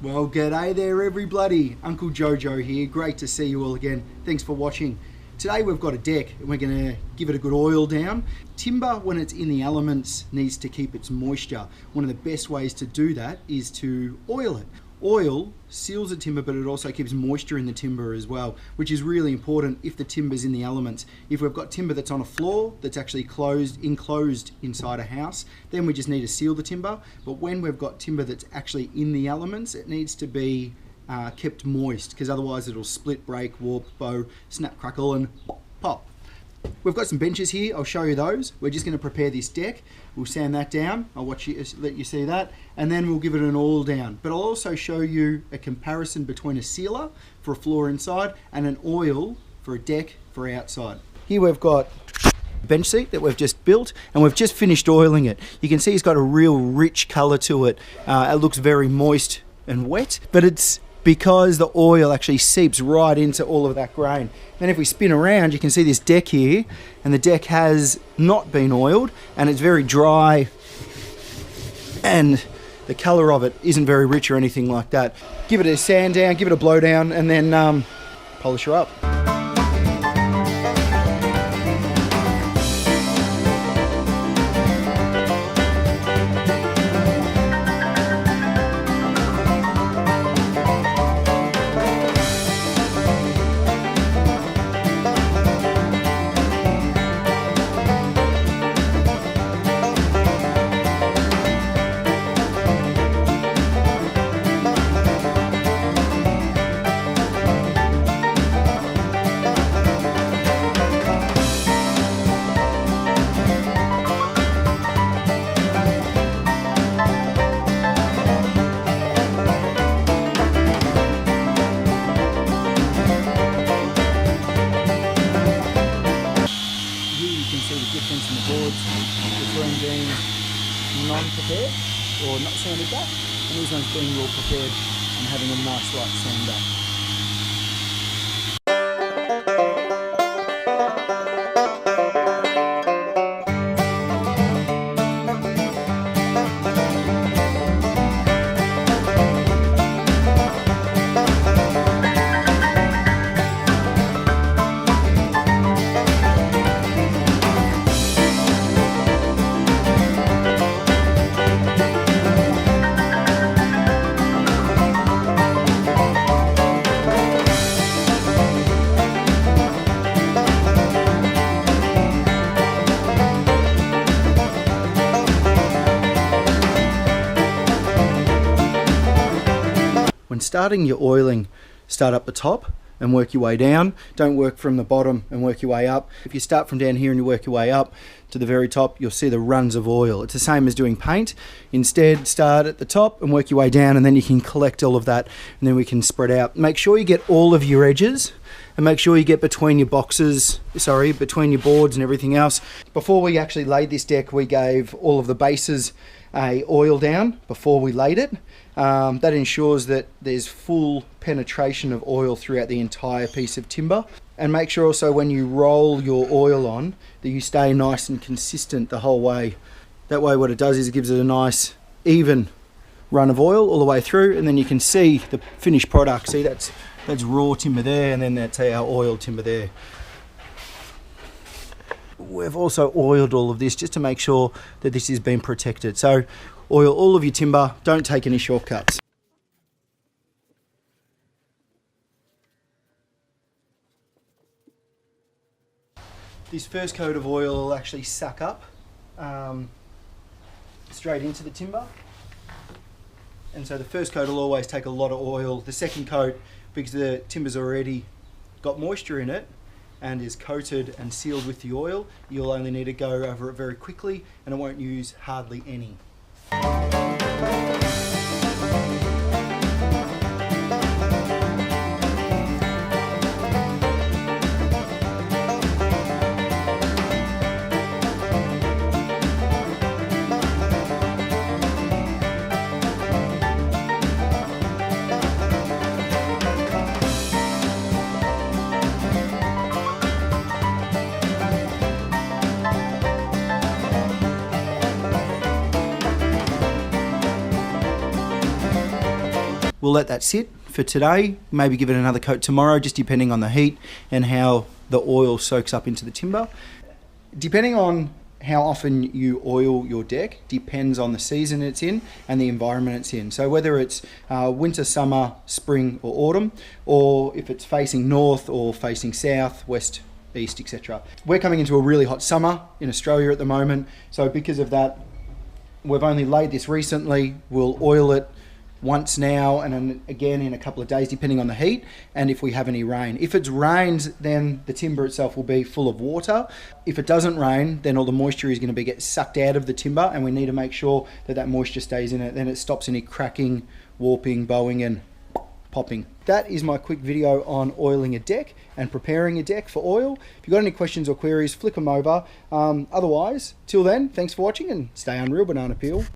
Well, g'day there everybody. Uncle Jojo here. Great to see you all again. Thanks for watching. Today we've got a deck and we're going to give it a good oil down. Timber, when it's in the elements, needs to keep its moisture. One of the best ways to do that is to oil it. Oil seals the timber, but it also keeps moisture in the timber as well, which is really important if the timber's in the elements. If we've got timber that's on a floor that's actually enclosed inside a house, then we just need to seal the timber. But when we've got timber that's actually in the elements, it needs to be kept moist, because otherwise it'll split, break, warp, bow, snap, crackle and pop. We've got some benches here. I'll show you those. We're just going to prepare this deck. We'll sand that down. I'll let you see that, and then we'll give it an oil down. But I'll also show you a comparison between a sealer for a floor inside and an oil for a deck for outside. Here we've got a bench seat that we've just built, and we've just finished oiling it. You can see it's got a real rich colour to it. It looks very moist and wet, but it's because the oil actually seeps right into all of that grain. Then if we spin around, you can see this deck here, and the deck has not been oiled, and it's very dry, and the colour of it isn't very rich or anything like that. Give it a sand down, give it a blow down, and then polish her up. Between being non-prepared or not sanded back, and these ones being well prepared and having a nice light sand back. When starting your oiling, start up the top and work your way down. Don't work from the bottom and work your way up. If you start from down here and you work your way up to the very top, you'll see the runs of oil. It's the same as doing paint. Instead, start at the top and work your way down, and then you can collect all of that, and then we can spread out. Make sure you get all of your edges, and make sure you get between your between your boards and everything else. Before we actually laid this deck, we gave all of the bases a oil down before we laid it. That ensures that there's full penetration of oil throughout the entire piece of timber. And make sure also when you roll your oil on that you stay nice and consistent the whole way. That way what it does is it gives it a nice even run of oil all the way through, and then you can see the finished product. See, that's raw timber there, and then that's our oiled timber there. We've also oiled all of this just to make sure that this has been protected. So oil all of your timber, don't take any shortcuts. This first coat of oil will actually suck up straight into the timber. And so the first coat will always take a lot of oil. The second coat, because the timber's already got moisture in it and is coated and sealed with the oil, you'll only need to go over it very quickly, and it won't use hardly any. We'll let that sit for today, maybe give it another coat tomorrow, just depending on the heat and how the oil soaks up into the timber. Depending on how often you oil your deck depends on the season it's in and the environment it's in. So whether it's winter, summer, spring or autumn, or if it's facing north or facing south, west, east, etc. We're coming into a really hot summer in Australia at the moment, so because of that, we've only laid this recently. We'll oil it once now and then again in a couple of days depending on the heat and if we have any rain. If it's rains, then the timber itself will be full of water. If it doesn't rain, then all the moisture is going to get sucked out of the timber, and we need to make sure that that moisture stays in it. Then it stops any cracking, warping, bowing and popping. That is my quick video on oiling a deck and preparing a deck for oil. If you've got any questions or queries, flick them over. Otherwise, till then, thanks for watching and stay unreal, banana peel.